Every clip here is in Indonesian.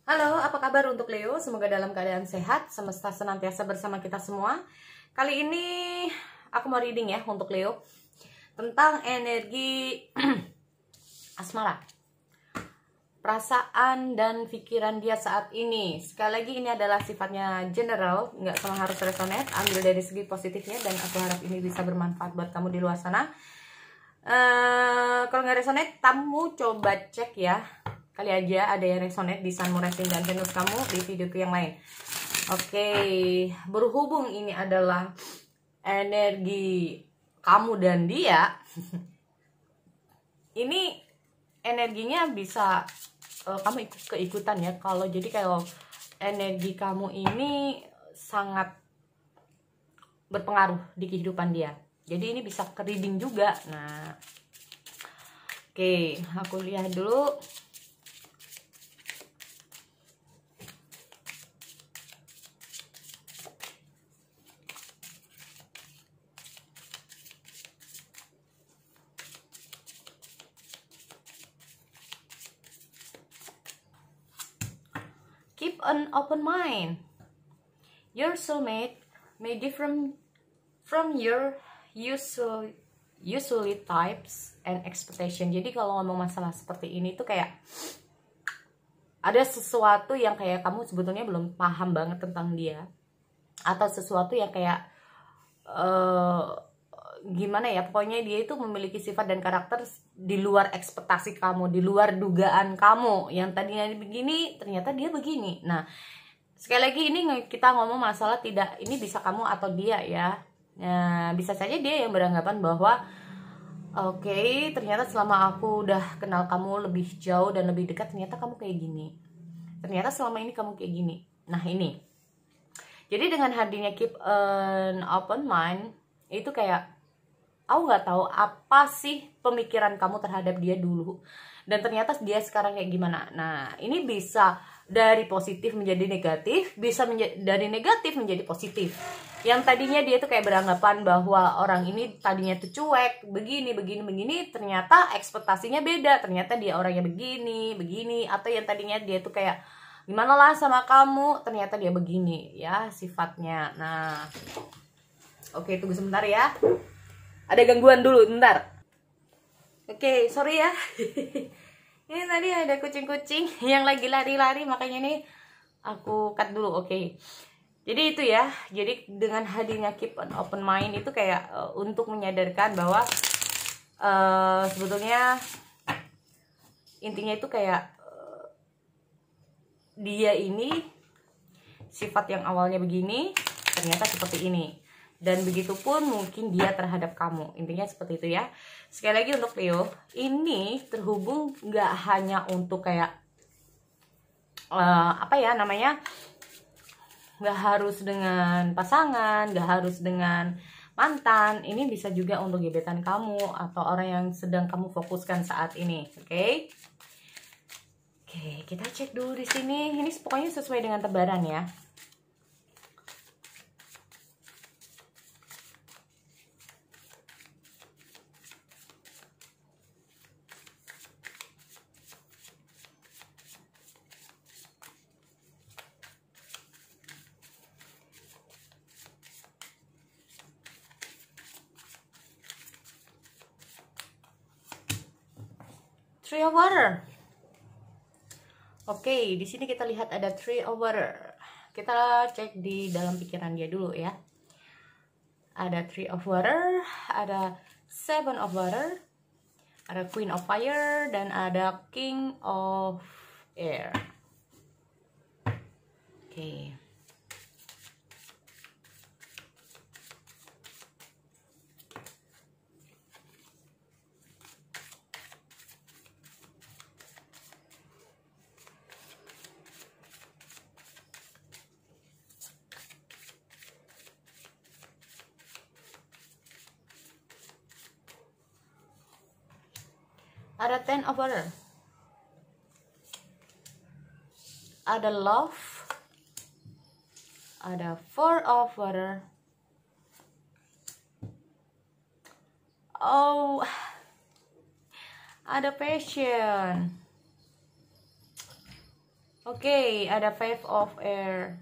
Halo, apa kabar untuk Leo? Semoga dalam keadaan sehat, semesta senantiasa bersama kita semua. Kali ini aku mau reading ya untuk Leo tentang energi asmara, perasaan dan pikiran dia saat ini. Sekali lagi ini adalah sifatnya general, nggak semua harus resonate. Ambil dari segi positifnya dan aku harap ini bisa bermanfaat buat kamu di luar sana. Kalau nggak resonate, kamu coba cek ya. Kali aja ada yang resonate di Sun, Moon, Rising, dan Venus kamu di videoku yang lain. Oke, berhubung ini adalah energi kamu dan dia, ini energinya bisa kamu keikutan ya. Kalau energi kamu ini sangat berpengaruh di kehidupan dia. Jadi ini bisa ke reading juga. Nah, oke, aku lihat dulu. Keep an open mind. Your soulmate may differ from your usually types and expectation. Jadi kalau ngomong masalah seperti ini tuh kayak ada sesuatu yang kayak kamu sebetulnya belum paham banget tentang dia, atau sesuatu yang kayak gimana ya, pokoknya dia itu memiliki sifat dan karakter di luar ekspektasi kamu, di luar dugaan kamu. Yang tadinya begini ternyata dia begini. Nah, sekali lagi ini kita ngomong masalah tidak, ini bisa kamu atau dia ya. Nah, bisa saja dia yang beranggapan bahwa oke, ternyata selama aku udah kenal kamu lebih jauh dan lebih dekat, ternyata kamu kayak gini. Ternyata selama ini kamu kayak gini. Nah, ini. Jadi dengan hadirnya keep an open mind, itu kayak aku nggak tahu apa sih pemikiran kamu terhadap dia dulu, dan ternyata dia sekarang kayak gimana. Nah, ini bisa dari positif menjadi negatif, bisa dari negatif menjadi positif. Yang tadinya dia tuh kayak beranggapan bahwa orang ini tadinya tuh cuek, begini, ternyata ekspektasinya beda. Ternyata dia orangnya begini, atau yang tadinya dia tuh kayak gimana lah sama kamu, ternyata dia begini ya sifatnya. Nah, oke, tunggu sebentar ya. Ada gangguan dulu, bentar. Oke, sorry ya. Ini tadi ada kucing-kucing yang lagi lari-lari, makanya nih aku cut dulu. Oke. Jadi itu ya. Jadi dengan hadirnya keep an open mind itu kayak untuk menyadarkan bahwa sebetulnya intinya itu kayak dia ini sifat yang awalnya begini ternyata seperti ini. Dan begitupun mungkin dia terhadap kamu. Intinya seperti itu ya. Sekali lagi untuk Leo, ini terhubung nggak hanya untuk kayak apa ya namanya, nggak harus dengan pasangan, nggak harus dengan mantan. Ini bisa juga untuk gebetan kamu atau orang yang sedang kamu fokuskan saat ini. Oke, kita cek dulu di sini. Ini pokoknya sesuai dengan tebaran ya. Three of Water. Oke, di sini kita lihat ada Three of Water. Kita cek di dalam pikiran dia dulu ya. Ada Three of Water, ada Seven of Water, ada Queen of Fire, dan ada King of Air. Oke. Ada Ten of Water, ada Love, ada Four of Water. Oh, ada Passion. Oke, ada Five of Air.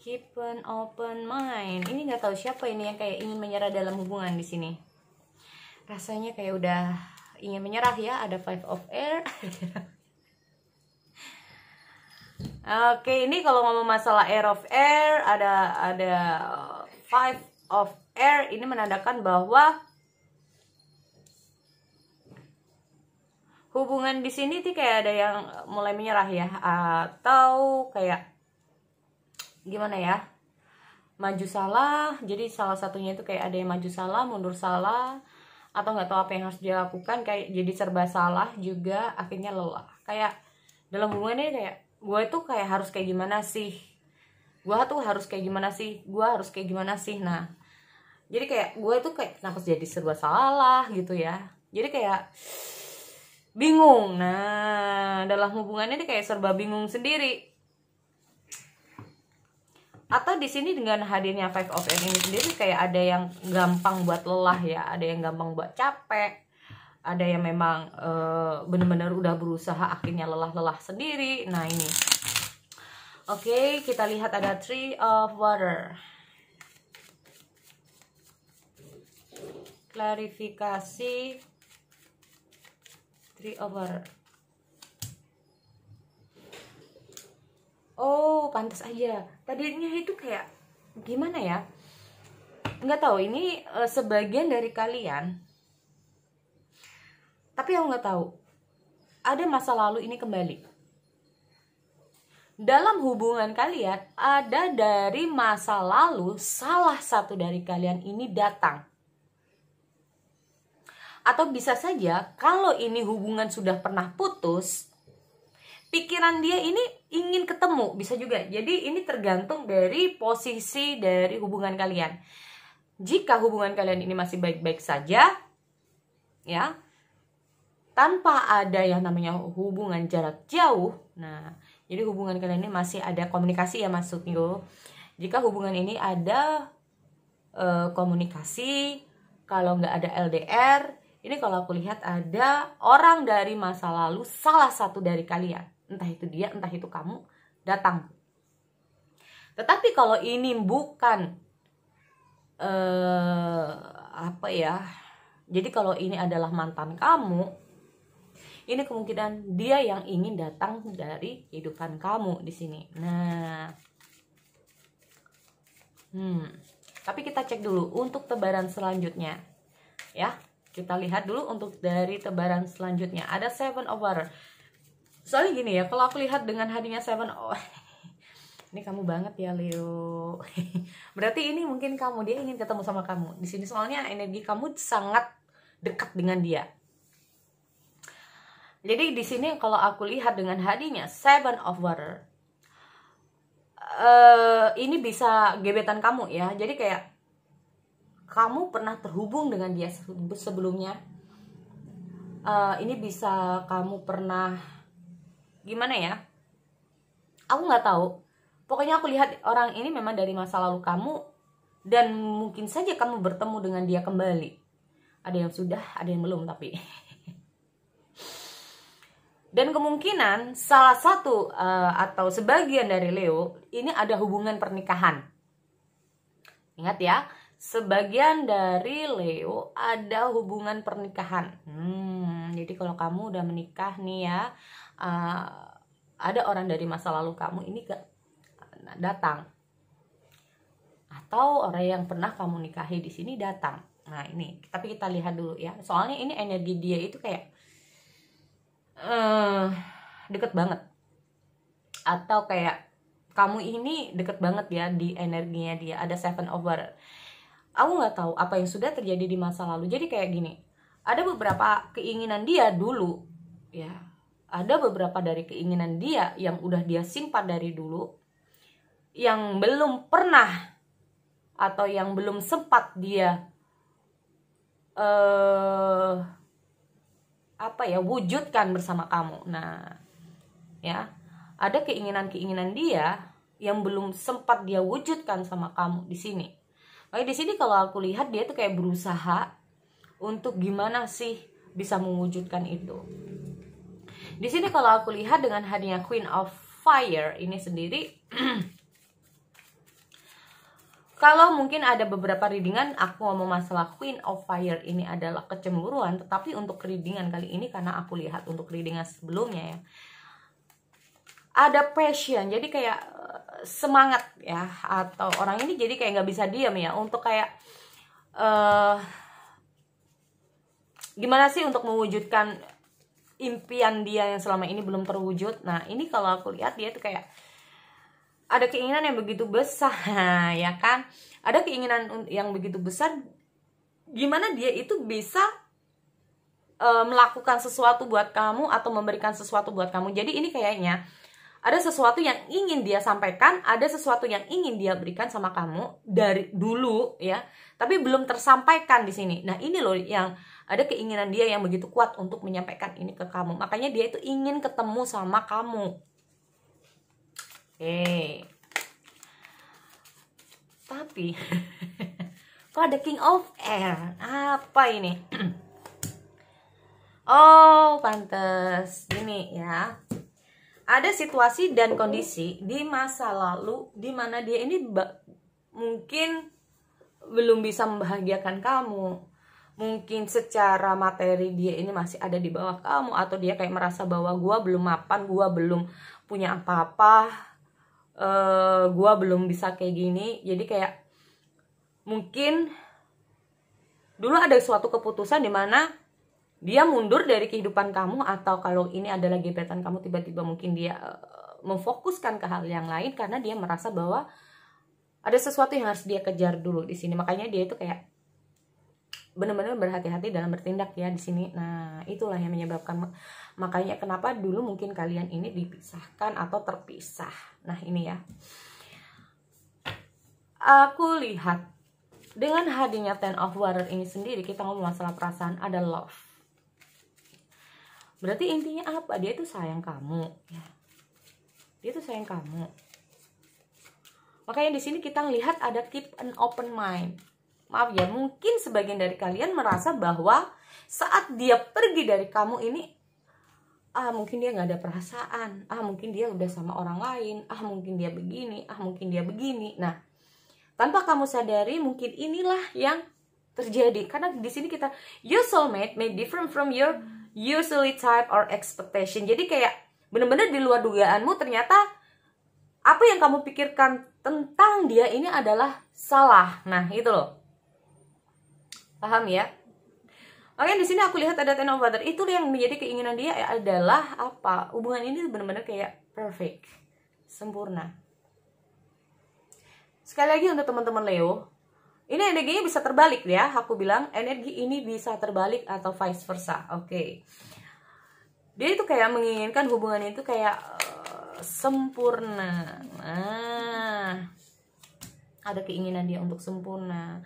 Keep an open mind. Ini nggak tahu siapa ini yang kayak ingin menyerah dalam hubungan di sini. Rasanya kayak udah ingin menyerah ya. Ada Five of Air. Oke, ini kalau ngomong masalah Air of Air, ada Five of Air. Ini menandakan bahwa hubungan di sini tuh kayak ada yang mulai menyerah ya, atau kayak gimana ya, maju salah. Jadi salah satunya itu kayak ada yang maju salah, mundur salah, atau nggak tahu apa yang harus dia lakukan, kayak jadi serba salah juga, akhirnya lelah. Kayak dalam hubungan ini kayak gue tuh kayak harus kayak gimana sih, gue tuh harus kayak gimana sih, gue harus kayak gimana sih. Nah, jadi kayak gue tuh kayak kenapa jadi serba salah gitu ya, jadi kayak bingung. Nah, dalam hubungan ini kayak serba bingung sendiri. Atau di sini dengan hadirnya Five of Air ini sendiri kayak ada yang gampang buat lelah ya, ada yang gampang buat capek, ada yang memang bener-bener udah berusaha akhirnya lelah sendiri. Nah ini, oke, kita lihat ada Three of Water. Klarifikasi Three of Water. Oh, pantas aja. Tadinya itu kayak gimana ya? Nggak tahu. Ini sebagian dari kalian. Tapi aku nggak tahu. Ada masa lalu ini kembali. Dalam hubungan kalian, ada dari masa lalu salah satu dari kalian ini datang. Atau bisa saja kalau ini hubungan sudah pernah putus, pikiran dia ini ingin ketemu, bisa juga. Jadi ini tergantung dari posisi dari hubungan kalian. Jika hubungan kalian ini masih baik-baik saja, ya, tanpa ada yang namanya hubungan jarak jauh. Nah, jadi hubungan kalian ini masih ada komunikasi ya maksudnya. Jika hubungan ini ada komunikasi, kalau nggak ada LDR, ini kalau aku lihat ada orang dari masa lalu, salah satu dari kalian, entah itu dia, entah itu kamu, datang. Tetapi kalau ini bukan apa ya, jadi kalau ini adalah mantan kamu, ini kemungkinan dia yang ingin datang dari kehidupan kamu di sini. Nah, tapi kita cek dulu untuk tebaran selanjutnya, ya. Kita lihat dulu untuk dari tebaran selanjutnya. Ada Seven of Water. Soalnya gini ya, kalau aku lihat dengan hadirnya Seven of ini kamu banget ya Leo. Berarti ini mungkin kamu, dia ingin ketemu sama kamu di sini. Soalnya energi kamu sangat dekat dengan dia. Jadi di sini kalau aku lihat dengan hadirnya Seven of Water, ini bisa gebetan kamu ya. Jadi kayak kamu pernah terhubung dengan dia sebelumnya. Ini bisa kamu pernah gimana ya? Aku nggak tahu. Pokoknya aku lihat orang ini memang dari masa lalu kamu, dan mungkin saja kamu bertemu dengan dia kembali. Ada yang sudah, ada yang belum tapi. Dan kemungkinan salah satu atau sebagian dari Leo ini ada hubungan pernikahan. Ingat ya, sebagian dari Leo ada hubungan pernikahan. Jadi kalau kamu udah menikah nih ya, ada orang dari masa lalu kamu ini datang, atau orang yang pernah kamu nikahi di sini datang. Nah ini, tapi kita lihat dulu ya. Soalnya ini energi dia itu kayak deket banget, atau kayak kamu ini deket banget ya di energinya dia. Ada Seven of Water. Aku nggak tahu apa yang sudah terjadi di masa lalu. Jadi kayak gini, ada beberapa keinginan dia dulu, ya. Ada beberapa dari keinginan dia yang udah dia simpan dari dulu, yang belum pernah atau yang belum sempat dia wujudkan bersama kamu. Nah, ya, ada keinginan-keinginan dia yang belum sempat dia wujudkan sama kamu di sini. Makanya di sini kalau aku lihat dia tuh kayak berusaha untuk gimana sih bisa mewujudkan itu. Di sini kalau aku lihat dengan hadirnya Queen of Fire ini sendiri, kalau mungkin ada beberapa readingan aku ngomong masalah Queen of Fire ini adalah kecemburuan, tetapi untuk readingan kali ini karena aku lihat untuk readingan sebelumnya ya, ada passion, jadi kayak semangat ya, atau orang ini jadi kayak nggak bisa diam ya untuk kayak gimana sih untuk mewujudkan impian dia yang selama ini belum terwujud. Nah ini kalau aku lihat dia tuh kayak ada keinginan yang begitu besar ya kan, ada keinginan yang begitu besar gimana dia itu bisa melakukan sesuatu buat kamu atau memberikan sesuatu buat kamu. Jadi ini kayaknya ada sesuatu yang ingin dia sampaikan, ada sesuatu yang ingin dia berikan sama kamu dari dulu ya, tapi belum tersampaikan di sini. Nah ini loh yang ada keinginan dia yang begitu kuat untuk menyampaikan ini ke kamu. Makanya dia itu ingin ketemu sama kamu. Oke. Tapi kok ada King of Air? Apa ini? Oh, pantes. Gini ya. Ada situasi dan kondisi di masa lalu di mana dia ini mungkin belum bisa membahagiakan kamu. Mungkin secara materi dia ini masih ada di bawah kamu, atau dia kayak merasa bahwa gua belum mapan, gua belum punya apa-apa, gua belum bisa kayak gini. Jadi kayak mungkin dulu ada suatu keputusan di mana dia mundur dari kehidupan kamu, atau kalau ini adalah gebetan kamu tiba-tiba mungkin dia memfokuskan ke hal yang lain karena dia merasa bahwa ada sesuatu yang harus dia kejar dulu di sini. Makanya dia itu kayak benar-benar berhati-hati dalam bertindak ya di sini. Nah, itulah yang menyebabkan makanya kenapa dulu mungkin kalian ini dipisahkan atau terpisah. Nah, ini ya. Aku lihat dengan hadirnya Ten of Water ini sendiri, kita ngomong masalah perasaan, ada love. Berarti intinya apa? Dia itu sayang kamu ya. Dia itu sayang kamu. Makanya di sini kita ngelihat ada keep an open mind. Maaf ya, mungkin sebagian dari kalian merasa bahwa saat dia pergi dari kamu ini, mungkin dia nggak ada perasaan, mungkin dia udah sama orang lain, mungkin dia begini, mungkin dia begini. Nah, tanpa kamu sadari mungkin inilah yang terjadi. Karena di sini kita, your soulmate may different from your usually type or expectation. Jadi kayak bener-bener di luar dugaanmu, ternyata apa yang kamu pikirkan tentang dia ini adalah salah. Nah, itu loh. Paham ya? Oke, di sini aku lihat ada Ten of Water. Itu yang menjadi keinginan dia adalah apa? Hubungan ini benar-benar kayak perfect, sempurna. Sekali lagi untuk teman-teman Leo, ini energinya bisa terbalik ya. Aku bilang energi ini bisa terbalik atau vice versa. Oke. Dia itu kayak menginginkan hubungan itu kayak sempurna. Nah, ada keinginan dia untuk sempurna.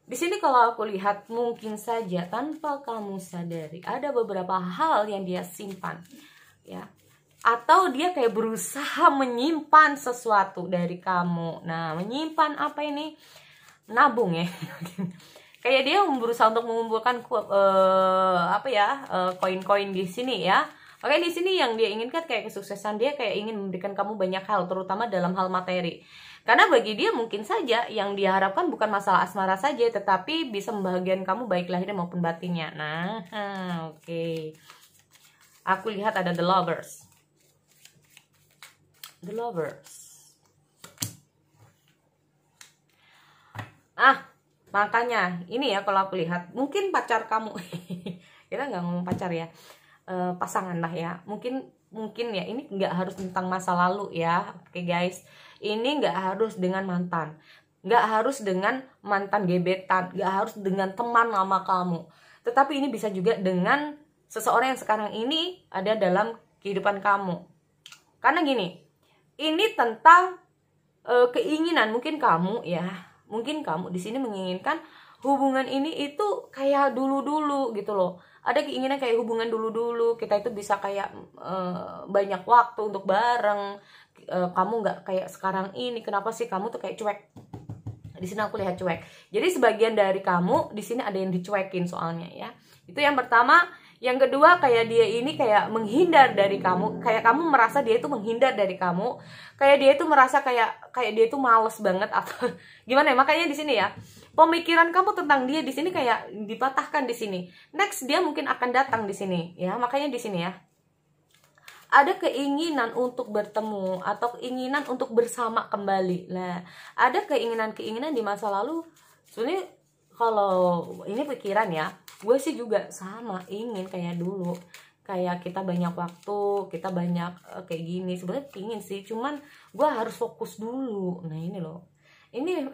Di sini kalau aku lihat mungkin saja tanpa kamu sadari ada beberapa hal yang dia simpan ya, atau dia kayak berusaha menyimpan sesuatu dari kamu. Nah, menyimpan apa ini? Nabung ya. Kayak dia berusaha untuk mengumpulkan koin-koin di sini ya. Oke, di sini yang dia inginkan kayak kesuksesan, dia kayak ingin memberikan kamu banyak hal, terutama dalam hal materi. Karena bagi dia mungkin saja yang dia harapkan bukan masalah asmara saja, tetapi bisa membahagiakan kamu baik lahirnya maupun batinnya. Nah, oke. Aku lihat ada the lovers. The lovers. Makanya ini ya kalau aku lihat mungkin pacar kamu. Kita nggak ngomong pacar ya. Pasangan lah ya. Mungkin ya ini nggak harus tentang masa lalu ya. Oke guys. Ini nggak harus dengan mantan, nggak harus dengan mantan gebetan, nggak harus dengan teman lama kamu. Tetapi ini bisa juga dengan seseorang yang sekarang ini ada dalam kehidupan kamu. Karena gini, ini tentang keinginan mungkin kamu ya, mungkin kamu di sini menginginkan hubungan ini itu kayak dulu-dulu gitu loh. Ada keinginan kayak hubungan dulu-dulu, kita itu bisa kayak banyak waktu untuk bareng. Kamu nggak kayak sekarang ini, kenapa sih kamu tuh kayak cuek? Di sini aku lihat cuek. Jadi sebagian dari kamu di sini ada yang dicuekin soalnya ya. Itu yang pertama. Yang kedua, kayak dia ini kayak menghindar dari kamu, kayak kamu merasa dia itu menghindar dari kamu, kayak dia itu merasa kayak dia itu males banget atau gimana ya. Makanya di sini ya, pemikiran kamu tentang dia di sini kayak dipatahkan di sini. Next, dia mungkin akan datang di sini ya. Makanya di sini ya, ada keinginan untuk bertemu atau keinginan untuk bersama kembali. Nah, ada keinginan-keinginan di masa lalu. Sebenarnya kalau ini pikiran ya, gue sih juga sama, ingin kayak dulu, kayak kita banyak waktu, kita banyak kayak gini. Sebenarnya pingin sih, cuman gue harus fokus dulu. Nah ini loh, ini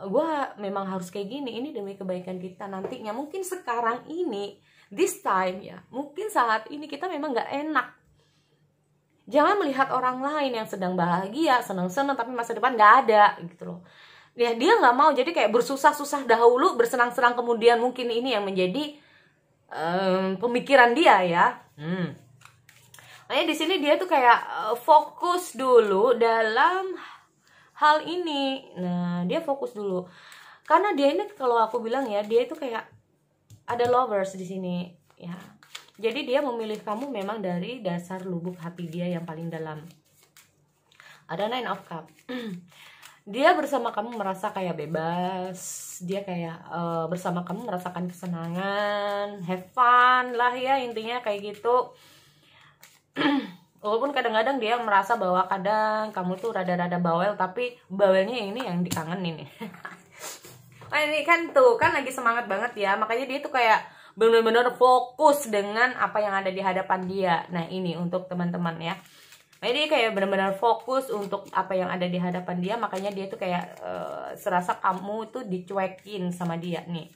gue memang harus kayak gini, ini demi kebaikan kita nantinya. Mungkin sekarang ini, this time ya, mungkin saat ini kita memang gak enak. Jangan melihat orang lain yang sedang bahagia, senang-senang, tapi masa depan gak ada gitu loh. Ya, dia nggak mau, jadi kayak bersusah-susah dahulu, bersenang-senang kemudian. Mungkin ini yang menjadi pemikiran dia ya. Makanya di sini dia tuh kayak fokus dulu dalam hal ini. Nah, dia fokus dulu karena dia ini, kalau aku bilang ya, dia itu kayak ada lovers di sini ya. Jadi dia memilih kamu memang dari dasar lubuk hati dia yang paling dalam. Ada Nine of Cups. Dia bersama kamu merasa kayak bebas, dia kayak bersama kamu merasakan kesenangan, have fun lah ya, intinya kayak gitu. Walaupun kadang-kadang dia merasa bahwa kadang kamu tuh rada-rada bawel, tapi bawelnya ini yang dikangenin nih. Nah ini kan tuh, kan lagi semangat banget ya, makanya dia tuh kayak bener-bener fokus dengan apa yang ada di hadapan dia. Nah ini untuk teman-teman ya. Nah, dia kayak benar-benar fokus untuk apa yang ada di hadapan dia. Makanya dia tuh kayak serasa kamu tuh dicuekin sama dia nih.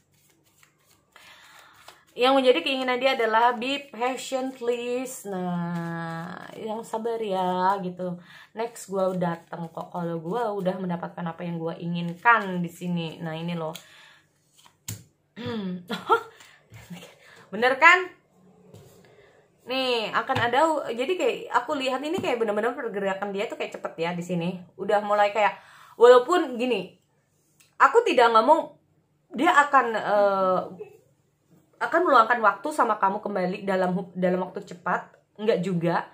Yang menjadi keinginan dia adalah be patient please. Nah, yang sabar ya gitu. Next, gue datang kok kalau gue udah mendapatkan apa yang gue inginkan di sini. Nah ini loh. Bener kan? Nih akan ada, jadi kayak aku lihat ini kayak benar-benar pergerakan dia tuh kayak cepet ya di sini. Udah mulai kayak, walaupun gini, aku tidak ngomong dia akan meluangkan waktu sama kamu kembali dalam waktu cepat, enggak juga.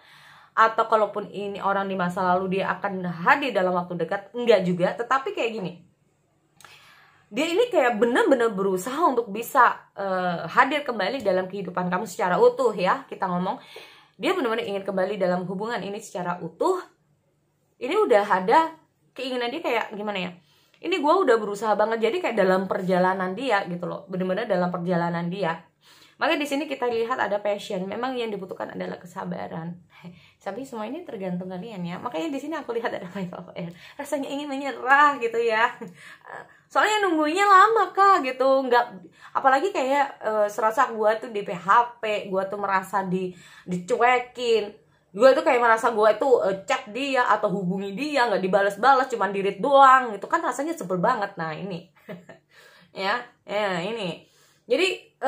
Atau kalaupun ini orang di masa lalu, dia akan hadir dalam waktu dekat, enggak juga. Tetapi kayak gini, dia ini kayak benar-benar berusaha untuk bisa hadir kembali dalam kehidupan kamu secara utuh ya. Kita ngomong, dia benar-benar ingin kembali dalam hubungan ini secara utuh. Ini udah ada keinginan dia kayak gimana ya, ini gue udah berusaha banget. Jadi kayak dalam perjalanan dia gitu loh, benar-benar dalam perjalanan dia. Makanya di sini kita lihat ada passion. Memang yang dibutuhkan adalah kesabaran. Tapi semua ini tergantung kalian ya. Makanya di sini aku lihat ada Five of Air. Rasanya ingin menyerah gitu ya. Soalnya nunggunya lama kak gitu, nggak, apalagi kayak serasa gue tuh di PHP, gue tuh merasa dicuekin, gue tuh kayak merasa gue tuh chat dia atau hubungi dia nggak dibales-bales, cuman di read doang, itu kan rasanya sebel banget. Nah ini ya ini, jadi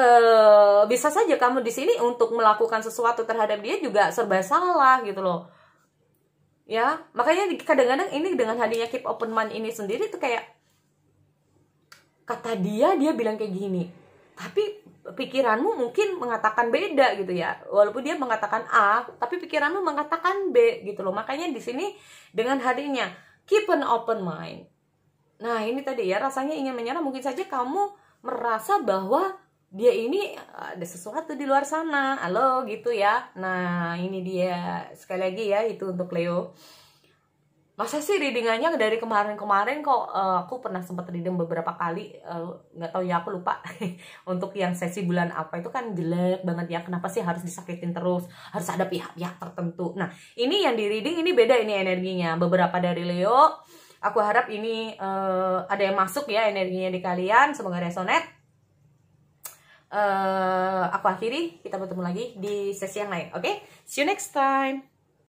bisa saja kamu di sini untuk melakukan sesuatu terhadap dia juga serba salah gitu loh ya. Makanya kadang-kadang ini dengan hadirnya keep open mind ini sendiri tuh kayak, kata dia bilang kayak gini, tapi pikiranmu mungkin mengatakan beda gitu ya. Walaupun dia mengatakan A, tapi pikiranmu mengatakan B gitu loh. Makanya di sini dengan hadirnya keep an open mind. Nah ini tadi ya, rasanya ingin menyerah. Mungkin saja kamu merasa bahwa dia ini ada sesuatu di luar sana, halo gitu ya. Nah ini dia, sekali lagi ya, itu untuk Leo. Masa sih readingannya dari kemarin-kemarin kok, aku pernah sempat reading beberapa kali, nggak tahu ya, aku lupa. Untuk yang sesi bulan apa itu kan jelek banget ya, kenapa sih harus disakitin terus, harus ada pihak-pihak tertentu. Nah ini yang di reading ini beda ini energinya, beberapa dari Leo. Aku harap ini ada yang masuk ya energinya di kalian, semoga resonate. Aku akhiri, kita bertemu lagi di sesi yang lain, oke? See you next time.